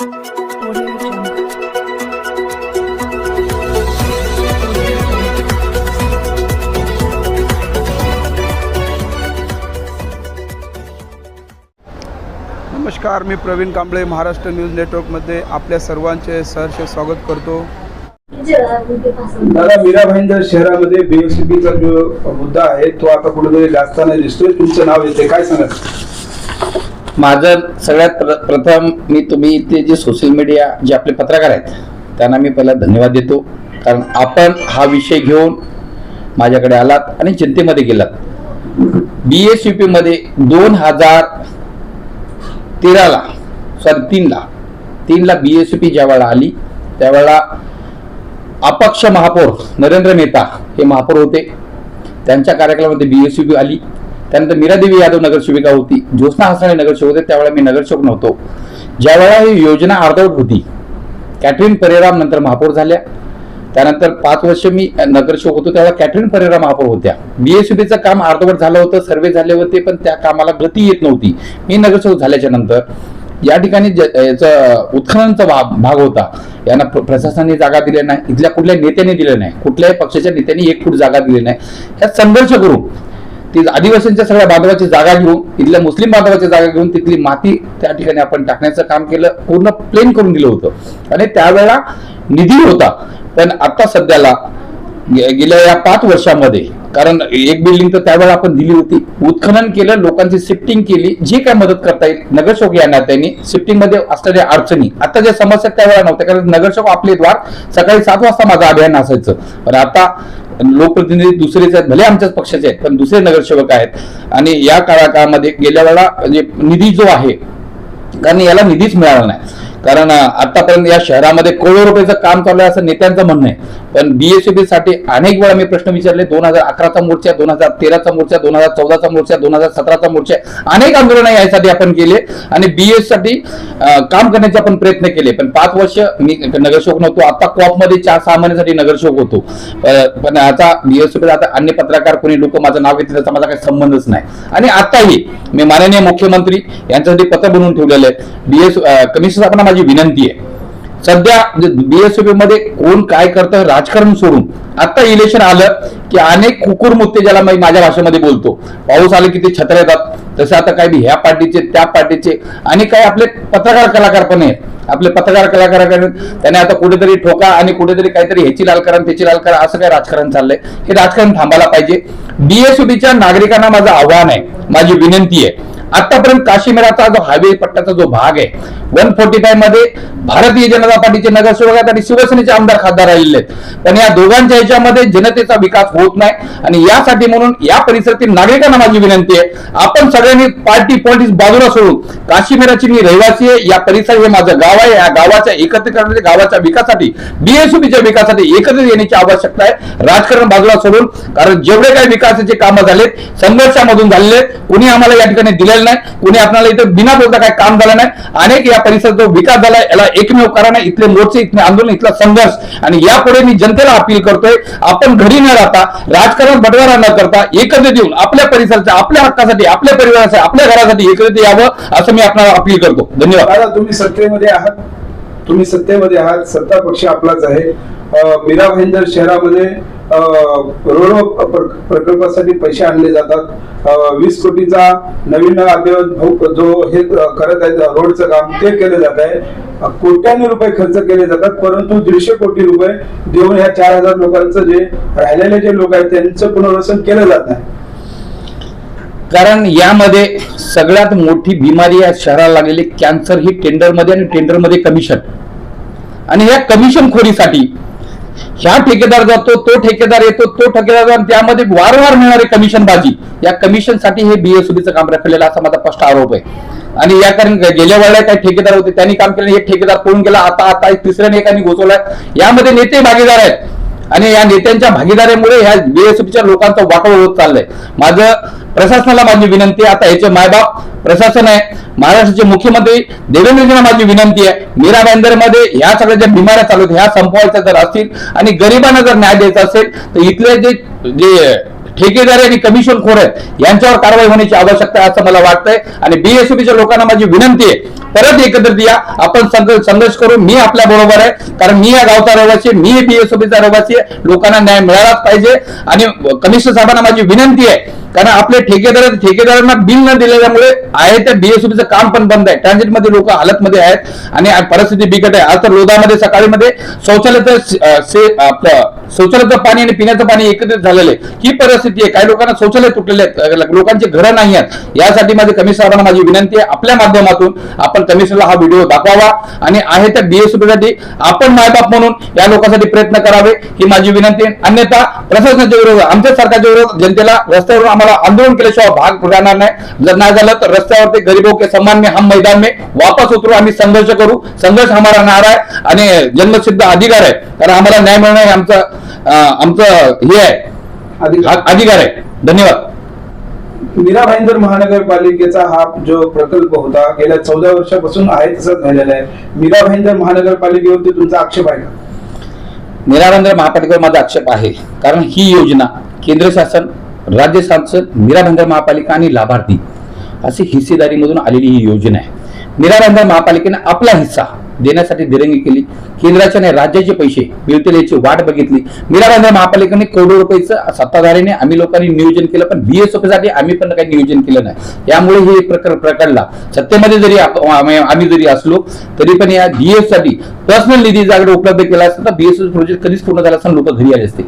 नमस्कार, मी प्रवीण कांबळे महाराष्ट्र न्यूज नेटवर्कमध्ये आपल्या सर्वांचे सहर्ष स्वागत करतो। दादा, मीरा भाईंदर शहरामध्ये बीएसपीचा जो मुद्दा आहे तो आता कुठेतरी गाजताना दिसतोय, तुमचं नाव येते, काय सांगाल? माझं सगळ्यात प्रथम तुम्ही ते जे सोशल मीडिया जे आपले पत्रकार आहेत त्यांना मी पहिला धन्यवाद देतो, कारण आपण हा विषय घेऊन माझ्याकडे आलात आणि जनतेमध्ये गेलात। बीएसपी मध्ये 2013ला बीएसपी ज्यावेळेला आली त्यावेळेला अपक्ष महापौर नरेंद्र मेहता हे महापौर होते, त्यांच्या कार्यक्रमामध्ये बीएसपी आली। त्यानंतर मीरादेवी यादव नगरसेविका होती, ज्योत्स्ना हसनाळे नगरसेवक होते, त्यावेळेला मी नगरसेवक नव्हतो। ज्यावेळेला ही योजना अर्धवट होती, कॅटरीन परेरा नंतर महापौर झाल्या, त्यानंतर 5 वर्ष मी नगरसेवक होतो, त्यावेळेला कॅटरीन परेरा महापौर होत्या। बीएसपीचं काम अर्धवट झालं होतं, सर्वे झाले होते, पण त्या कामाला गती येत नव्हती। मी नगरसेवक झाल्याच्या नंतर या ठिकाणी याचा उत्खननचा भाग होता, यांना प्रशासनाने जागा दिली नाही, इथल्या कुठल्या नेत्याने दिले नाही, कुठल्याही पक्षाच्या नेत्यांनी 1 फूट जागा दिली नाही। ह्यात संघर्ष करून ती आदिवासींच्या सगळ्या बांधवाची जागा घेऊन, इथल्या मुस्लिम बांधवाची जागा घेऊन तिथली माती त्या ठिकाणी आपण टाकण्याचं काम केलं, पूर्ण प्लेन करून दिलं होतं आणि त्यावेळेला निधी होता। पण आता सध्याला गेल्या या 5 वर्षामध्ये, कारण एक बिल्डिंग तर त्यावेळेला आपण दिली होती, उत्खनन केलं, लोकांची शिफ्टिंग केली, जे काय मदत करता येईल नगरसेवक या नात्याने शिफ्टिंग मध्ये असणाऱ्या अडचणी, आता ज्या समस्या त्यावेळेला नव्हत्या, कारण नगरसेवक आपले द्वार सकाळी 7 वाजता माझं अभियान असायचं। पण आता लोकप्रतिनिधी दुसरेच आहेत, भले आमच्याच पक्षाचे आहेत, पण दुसरे नगरसेवक आहेत आणि या काळामध्ये गेल्या वेळेला म्हणजे निधी जो आहे, कारण याला निधीच मिळाला नाही, कारण आतापर्यंत या शहरामध्ये करोडो रुपयाचं काम चालू आहे असं नेत्यांचं म्हणणं आहे। पण बीएसपी साठी अनेक वेळा मी प्रश्न विचारले, 2011चा मोर्चा, 2013चा मोर्चा, 2014चा मोर्चा, 2017चा मोर्चा, अनेक आंदोलन यासाठी आपण केले आणि बीएस साठी काम करण्याचे आपण प्रयत्न केले। पण 5 वर्ष मी नगरसेवक नव्हतो, आता कॉप मध्ये 4-6 महिन्यासाठी नगरसेवक होतो। पण आता बीएसपी आता अन्य पत्रकार कोणी लोक माझं नाव घेतलं त्याचा माझा काही संबंधच नाही। आणि आताही मी माननीय मुख्यमंत्री यांच्यासाठी पत्र बनवून ठेवलेलं आहे। बीएस कमिशनर आपण माझी विनंती आहे, सध्या बीएसपी मध्ये कोण काय करतं राजकारण सोडून, आता इलेक्शन आलं की अनेक कुकुरमुत्ते, ज्याला मी माझ्या भाषेमध्ये बोलतो, पाऊस आले की ते छत्र येतात, तसे आता काही ह्या पार्टीचे त्या पार्टीचे आणि काही आपले पत्रकार कलाकार पण आहेत, आपले पत्रकार कलाकार त्याने आता कुठेतरी ठोका आणि कुठेतरी काहीतरी ह्याची लाल करा त्याची लाल करा असं काय राजकारण चाललंय, हे राजकारण थांबायला पाहिजे। बीएसपीच्या नागरिकांना माझं आव्हान आहे, माझी विनंती आहे, आतापर्यंत काश्मीराचा जो हायवे पट्ट्याचा जो भाग आहे 145 मध्ये भारतीय जनता पार्टीचे नगरसेवक आहेत आणि शिवसेनेचे आमदार खासदार राहिलेले आहेत, पण या दोघांच्या ह्याच्यामध्ये जनतेचा विकास होत नाही आणि यासाठी म्हणून या परिसरातील नागरिकांना माझी विनंती आहे, आपण सगळ्यांनी पार्टी पॉलिटिक्स बाजूला सोडून, काश्मीराची मी रहिवासी आहे, या परिसर हे माझं गाव आहे, या गावाच्या एकत्रीकरणाच्या गावाच्या विकासासाठी बीएसपीच्या विकासासाठी एकत्रित येण्याची आवश्यकता आहे, राजकारण बाजूला सोडून। कारण जेवढे काही विकासाचे कामं झालेत संघर्षामधून झालेले, कुणी आम्हाला या ठिकाणी दिलेलं नाही, कुणी आपल्याला इथं बिना बोलता काय काम झालं नाही, अनेक या परिसरात जो विकास झालाय याला एकमेव कारण आहे इथले मोर्चे, इथले आंदोलन, इथला संघर्ष। आणि यापुढे मी जनतेला अपील करतोय, आपण घरी न राहता, राजकारण बटवारा न करता एकत्रित येऊन आपल्या परिसराच्या, आपल्या हक्कासाठी, आपल्या परिवारासाठी, आपल्या घरासाठी एकत्रित यावं असं मी आपल्याला अपील करतो। धन्यवाद। दादा, तुम्ही सत्तेमध्ये आहात, सत्ता पक्ष आपलाच आहे। मीरा भाईंदर शहरामध्ये रोड प्रकल्पासाठी पैसे आणले जातात, 20 कोटीचा नवीन अद्ययावत जो हे करत आहेत रोडचं काम ते केले जात आहे, कोट्याने रुपये खर्च केले जातात, परंतु 150 कोटी रुपये देऊन ह्या 4000 लोकांचं जे राहिलेले जे लोक आहेत त्यांचं पुनर्वसन केलं जात नाही। कारण यामध्ये सगळ्यात मोठी बिमारी या शहराला लागलेली कॅन्सर ही टेंडरमध्ये आणि टेंडरमध्ये कमिशन, आणि या कमिशन खोरीसाठी ह्या ठेकेदार जातो, तो ठेकेदार येतो, तो ठेकेदार जातो, त्यामध्ये वारंवार मिळणारे कमिशन बाजी, या कमिशन साठी हे बीएसपीचं काम रखलेलं असा माझा स्पष्ट आरोप आहे। आणि या कारण गेल्या वेळेला काही ठेकेदार होते त्यांनी काम केलं, एक ठेकेदार पळून गेला, आता तिसऱ्याने एकाने घुसवलाय, यामध्ये नेते भागीदार आहेत आणि या नेत्यांच्या भागीदारीमुळे ह्या बीएसपीच्या लोकांचा वाटोळ होत चाललंय। माझं प्रशासनाला माझी विनंती आहे, आता याचे मायबाप प्रशासन आहे, महाराष्ट्राचे मुख्यमंत्री देवेंद्रजींना माझी विनंती आहे, मीरा भाईंदर मध्ये ह्या सगळ्या ज्या बिमाऱ्या चालू आहेत ह्या संपवायच्या जर असतील आणि गरिबांना जर न्याय द्यायचा असेल तर इथले जे ठेकेदार आणि कमिशनखोर आहेत यांच्यावर कारवाई होण्याची आवश्यकता आहे असं मला वाटतंय. आणि बीएसपीच्या लोकांना माझी विनंती आहे, परत एकत्रित या, आपण संघर्ष करू. मी आपल्या बरोबर आहे, कारण मी या गावचा रहिवासी आहे, मी बीएसपीचा रहिवासी आहे. लोकांना न्याय मिळालाच पाहिजे. आणि कमिशनर साहेबांना माझी विनंती आहे, कारण आपले ठेकेदारांना बिल न दिल्यामुळे आहे त्या बीएसपीचं काम पण बंद आहे. ट्रान्झिटमध्ये लोक हालतमध्ये आहेत आणि परिस्थिती बिकट आहे. आज तर लोधामध्ये सकाळीमध्ये शौचालयाचं पाणी आणि पिण्याचं पाणी एकत्रित झालेलं आहे. ही परिस्थिती आहे. काही लोकांना शौचालय तुटलेले आहेत, लोकांचे घरं नाही आहेत. यासाठी माझी कमिशनर साहेबांना माझी विनंती आहे, आपल्या माध्यमातून आपण कमिशनरला हा व्हिडिओ दाखवावा आणि आहे त्या बीएसपीसाठी आपण मायबाप म्हणून या लोकांसाठी प्रयत्न करावे, ही माझी विनंती आहे. अन्यथा प्रशासनाच्या विरोधात, आमच्या सरकारच्या विरोधात जनतेला रस्त्यावर आम्हाला आंदोलन केल्याशिवाय भाग राहणार नाही. जर नाही झालं तर रस्त्यावरती गरीबों के सम्मान में हम मैदान में वापस उतरू. आम्ही संघर्ष करू. संघर्ष हमारा नारा आहे आणि जन्मसिद्ध अधिकार आहे, कारण आम्हाला न्याय मिळणं हे आमचं हे आहे, अधिकार आहे. धन्यवाद. मीरा भाईंदर महानगरपालिकेचा हा जो प्रकल्प होता गेल्या 14 वर्षापासून आहे तसाच राहिलेला आहे. मीरा भाईंदर महानगरपालिकेवरती तुमचा आक्षेप आहे का? मीरा भाईंदर महापालिकेवर माझा आक्षेप आहे, कारण ही योजना केंद्र शासन, राज्य शासन, मीरा भाईंदर महापालिका आणि लाभार्थी अशी हिस्सेदारीमधून आलेली ही योजना आहे. मीरा भाईंदर महापालिकेने आपला हिस्सा देण्यासाठी दिरंगी केली. केंद्राचे आणि राज्याचे पैसे मिळतील याची वाट बघितली. मीरा भाईंदर महापालिकेने करोडो रुपयाचं सत्ताधारीने आम्ही लोकांनी नियोजन केलं, पण बीएसपीसाठी आम्ही पण काही नियोजन केलं नाही. यामुळे हे प्रकरणला सत्तेमध्ये जरी आम्ही जरी असलो तरी पण या बीएस साठी पर्सनल निधी जागेवर उपलब्ध केला असता तर बीएसपी प्रोजेक्ट कधीच पूर्ण झाला असता, लोक घरी आले असते.